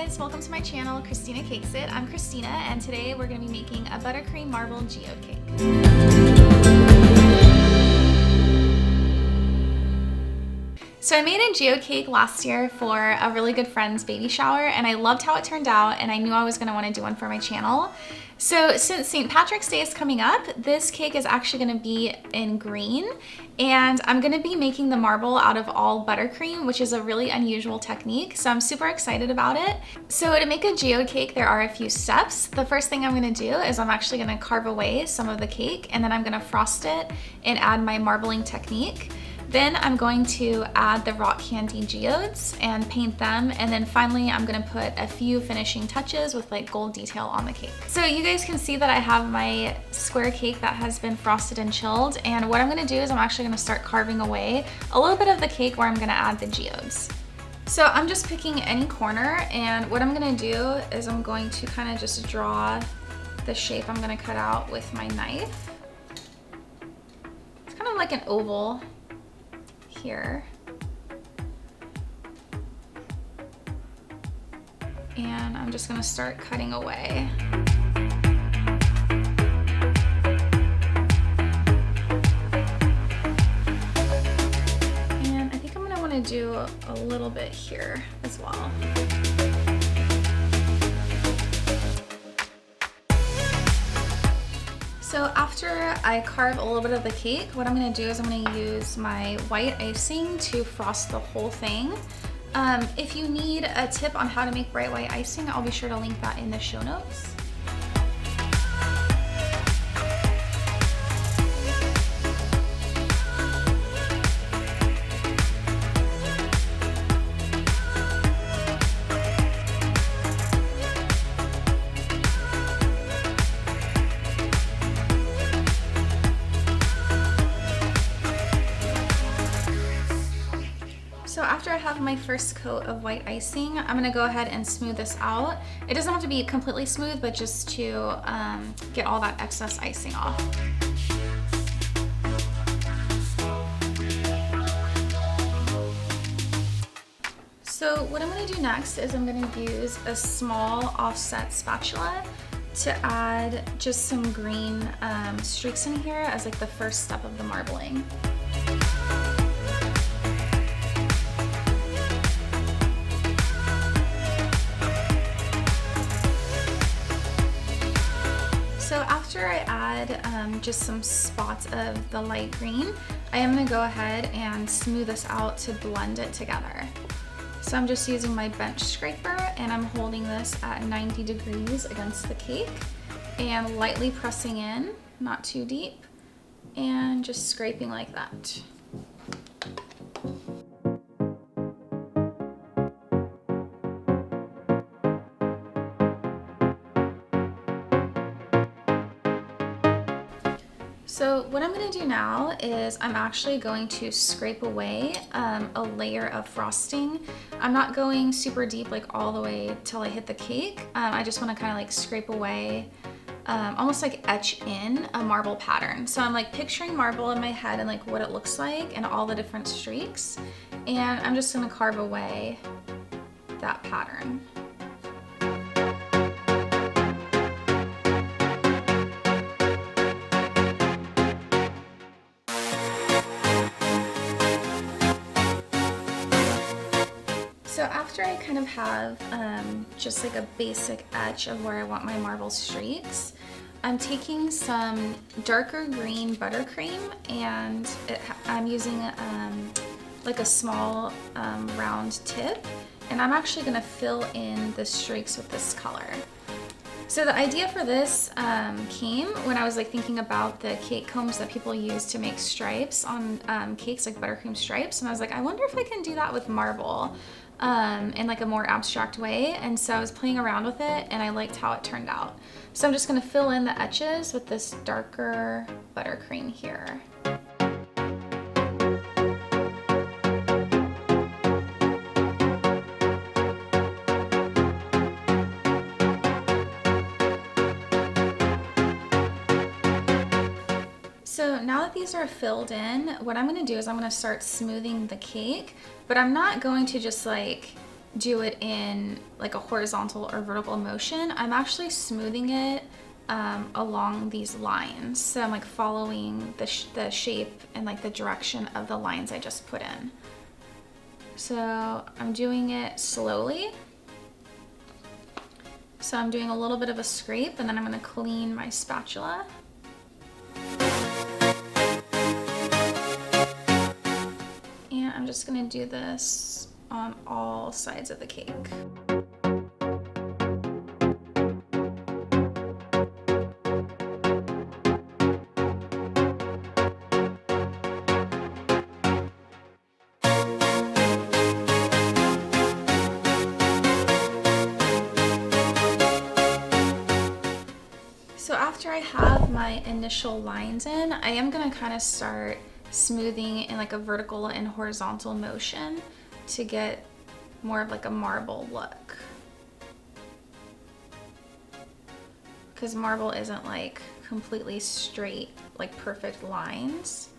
guys, welcome to my channel, Christina Cakes It. I'm Christina, and today we're going to be making a buttercream marble geode cake. So I made a geode cake last year for a really good friend's baby shower, and I loved how it turned out, and I knew I was going to want to do one for my channel. So since St. Patrick's Day is coming up, this cake is actually going to be in green, and I'm going to be making the marble out of all buttercream, which is a really unusual technique, so I'm super excited about it. So to make a geode cake, there are a few steps. The first thing I'm going to do is I'm actually going to carve away some of the cake, and then I'm going to frost it and add my marbling technique. Then I'm going to add the rock candy geodes and paint them, and then finally I'm gonna put a few finishing touches with like gold detail on the cake. So you guys can see that I have my square cake that has been frosted and chilled, and what I'm gonna do is I'm actually gonna start carving away a little bit of the cake where I'm gonna add the geodes. So I'm just picking any corner, and what I'm gonna do is I'm going to kind of just draw the shape I'm gonna cut out with my knife. It's kind of like an oval here. And I'm just gonna start cutting away. And I think I'm gonna wanna do a little bit here as well. So after I carve a little bit of the cake, what I'm gonna do is I'm gonna use my white icing to frost the whole thing. If you need a tip on how to make bright white icing, I'll be sure to link that in the show notes. So after I have my first coat of white icing, I'm gonna go ahead and smooth this out. It doesn't have to be completely smooth, but just to get all that excess icing off. So what I'm gonna do next is I'm gonna use a small offset spatula to add just some green streaks in here as like the first step of the marbling. So after I add just some spots of the light green, I am gonna go ahead and smooth this out to blend it together. So I'm just using my bench scraper, and I'm holding this at 90 degrees against the cake and lightly pressing in, not too deep, and just scraping like that. So what I'm going to do now is I'm actually going to scrape away a layer of frosting. I'm not going super deep, like all the way till I hit the cake. I just want to kind of like scrape away, almost like etch in a marble pattern. So I'm like picturing marble in my head and like what it looks like and all the different streaks. And I'm just going to carve away that pattern. So after I kind of have just like a basic etch of where I want my marble streaks, I'm taking some darker green buttercream, and I'm using like a small round tip, and I'm actually gonna fill in the streaks with this color. So the idea for this came when I was like thinking about the cake combs that people use to make stripes on cakes, like buttercream stripes, and I was like, I wonder if I can do that with marble in like a more abstract way. And so I was playing around with it, and I liked how it turned out. So I'm just gonna fill in the etches with this darker buttercream here. So now that these are filled in, what I'm gonna do is I'm gonna start smoothing the cake, but I'm not going to just like do it in like a horizontal or vertical motion. I'm actually smoothing it along these lines. So I'm like following the shape and like the direction of the lines I just put in. So I'm doing it slowly. So I'm doing a little bit of a scrape, and then I'm gonna clean my spatula. And I'm just gonna do this on all sides of the cake. So after I have my initial lines in, I am gonna kind of start smoothing in like a vertical and horizontal motion to get more of like a marble look. Because marble isn't like completely straight, like perfect lines.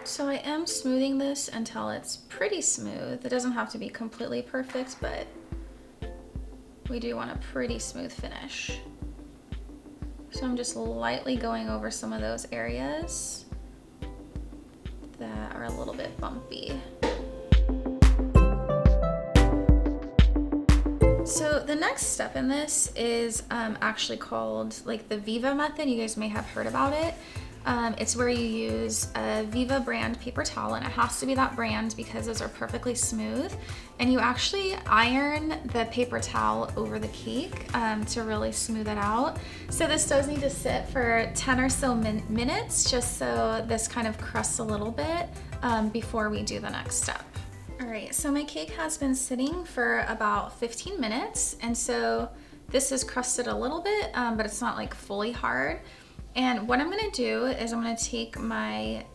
So I am smoothing this until it's pretty smooth. It doesn't have to be completely perfect, but we do want a pretty smooth finish. So I'm just lightly going over some of those areas that are a little bit bumpy. So the next step in this is actually called like the Viva method. You guys may have heard about it. It's where you use a Viva brand paper towel, and it has to be that brand because those are perfectly smooth. And you actually iron the paper towel over the cake to really smooth it out. So this does need to sit for 10 or so minutes, just so this kind of crusts a little bit before we do the next step. All right, so my cake has been sitting for about 15 minutes, and so this is crusted a little bit, but it's not like fully hard. And what I'm gonna do is I'm gonna take my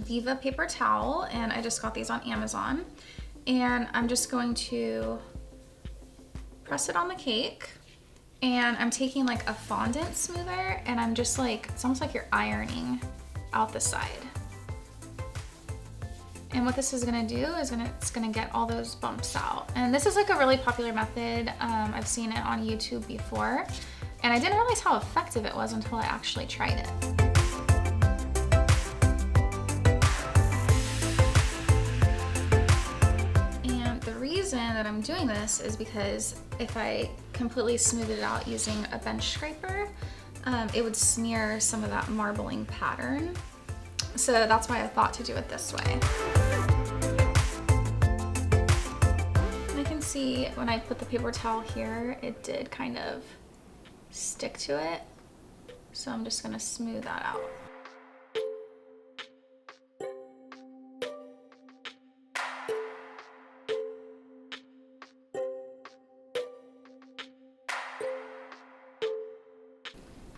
Viva paper towel, and I just got these on Amazon, and I'm just going to press it on the cake, and I'm taking like a fondant smoother, and I'm just like, it's almost like you're ironing out the side. And what this is gonna do is it's gonna get all those bumps out. And this is like a really popular method. I've seen it on YouTube before. And I didn't realize how effective it was until I actually tried it. And the reason that I'm doing this is because if I completely smooth it out using a bench scraper, it would smear some of that marbling pattern. So that's why I thought to do it this way. And I can see when I put the paper towel here, it did kind of stick to it. So I'm just gonna smooth that out.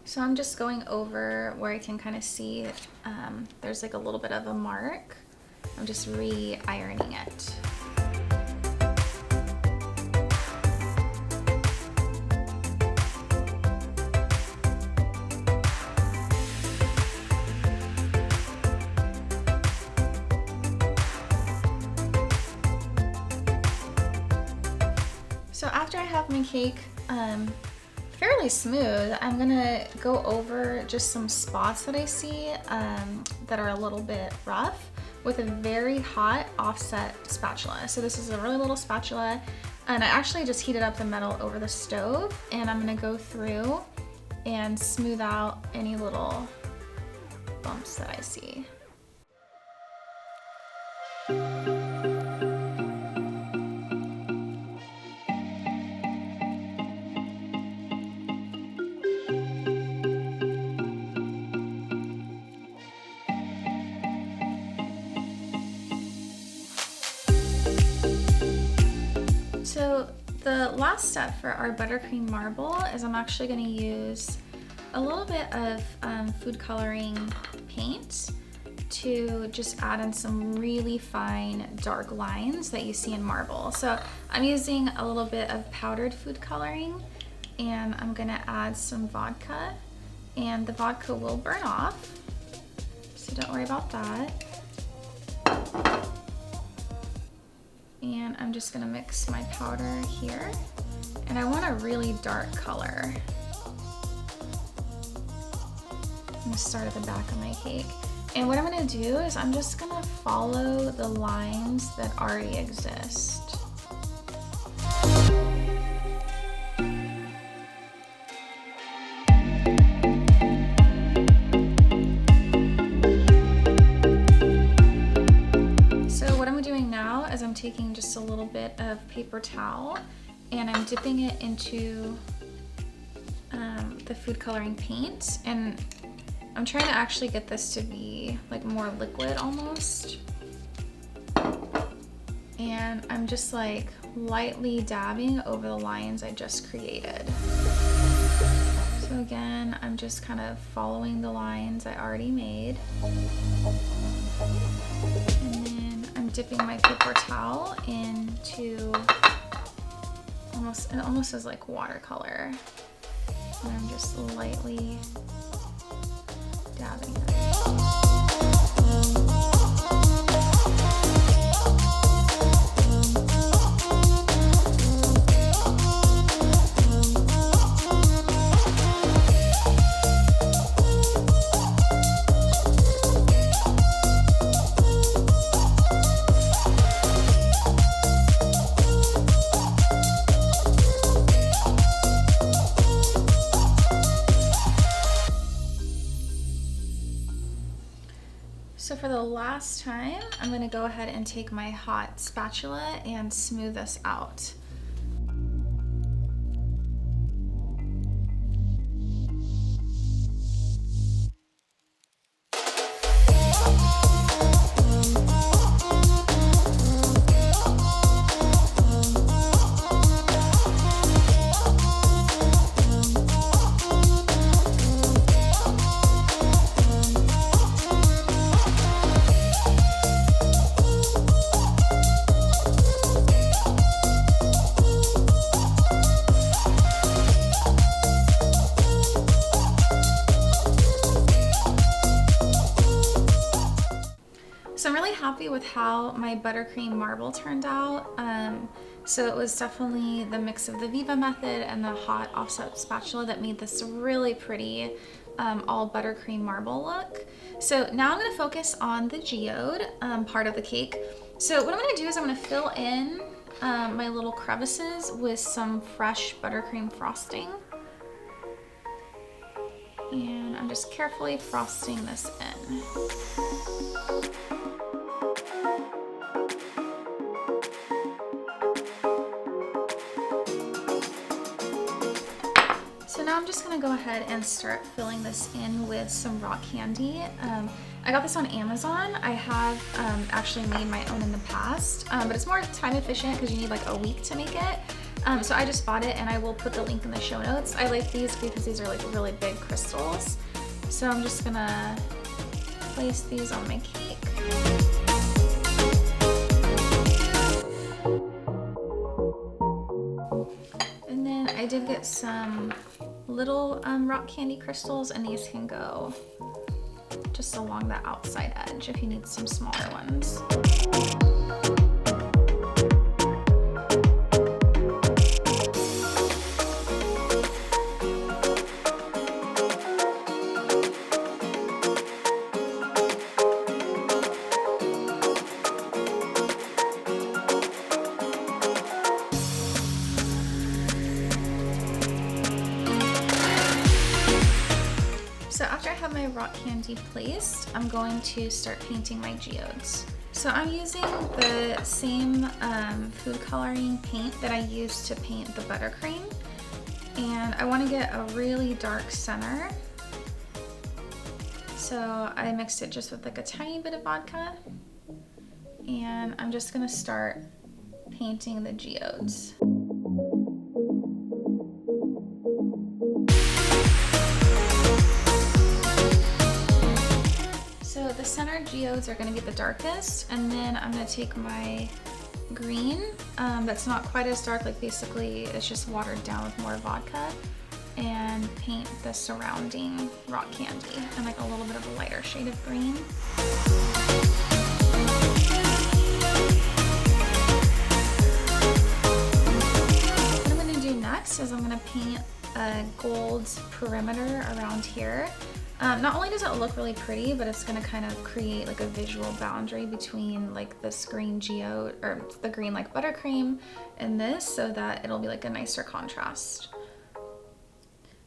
So I'm just going over where I can kind of see there's like a little bit of a mark. I'm just re-ironing it. So after I have my cake fairly smooth, I'm gonna go over just some spots that I see that are a little bit rough with a very hot offset spatula. So this is a really little spatula, and I actually just heated up the metal over the stove, and I'm gonna go through and smooth out any little bumps that I see. So the last step for our buttercream marble is I'm actually going to use a little bit of food coloring paint to just add in some really fine dark lines that you see in marble. So I'm using a little bit of powdered food coloring, and I'm gonna add some vodka, and the vodka will burn off, so don't worry about that. And I'm just gonna mix my powder here, and I want a really dark color. I'm gonna start at the back of my cake. And what I'm gonna do is I'm just gonna follow the lines that already exist. So what I'm doing now is I'm taking just a little bit of paper towel and I'm dipping it into the food coloring paint, and I'm trying to actually get this to be like more liquid almost. And I'm just like lightly dabbing over the lines I just created. So again, I'm just kind of following the lines I already made. And then I'm dipping my paper towel into it almost is like watercolor. And I'm just lightly dabbing it. So for the last time, I'm gonna go ahead and take my hot spatula and smooth this out. So I'm really happy with how my buttercream marble turned out. So it was definitely the mix of the Viva method and the hot offset spatula that made this really pretty all buttercream marble look. So now I'm gonna focus on the geode part of the cake. So what I'm gonna do is I'm gonna fill in my little crevices with some fresh buttercream frosting. And I'm just carefully frosting this in. So now I'm just gonna go ahead and start filling this in with some rock candy. I got this on Amazon. I have actually made my own in the past, but it's more time efficient because you need like a week to make it. So I just bought it, and I will put the link in the show notes. I like these because these are like really big crystals. So I'm just gonna place these on my cake. And then I did get some little rock candy crystals, and these can go just along the outside edge if you need some smaller ones. So after I have my rock candy placed, I'm going to start painting my geodes. So I'm using the same food coloring paint that I used to paint the buttercream. And I want to get a really dark center. So I mixed it just with like a tiny bit of vodka. And I'm just going to start painting the geodes. So the center geodes are gonna be the darkest, and then I'm gonna take my green, that's not quite as dark, like basically it's just watered down with more vodka, and paint the surrounding rock candy in like a little bit of a lighter shade of green. What I'm gonna do next is I'm gonna paint a gold perimeter around here. Not only does it look really pretty, but it's gonna kind of create like a visual boundary between like this green geode, or the green like buttercream, and this, so that it'll be like a nicer contrast.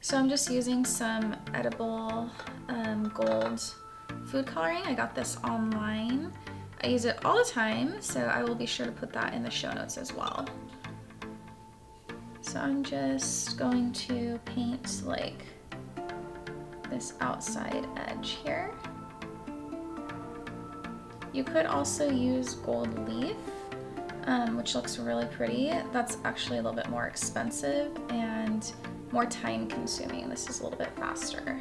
So I'm just using some edible gold food coloring. I got this online. I use it all the time, so I will be sure to put that in the show notes as well. So I'm just going to paint like this outside edge here. You could also use gold leaf, which looks really pretty. That's actually a little bit more expensive and more time consuming. This is a little bit faster.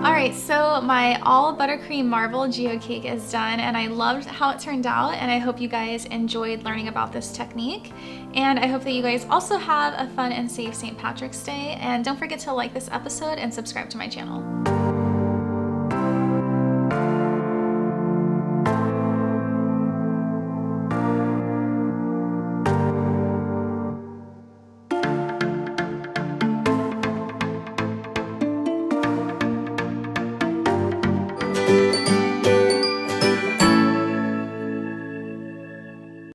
Alright, so my all buttercream marble geode cake is done, and I loved how it turned out, and I hope you guys enjoyed learning about this technique. And I hope that you guys also have a fun and safe St. Patrick's Day, and don't forget to like this episode and subscribe to my channel.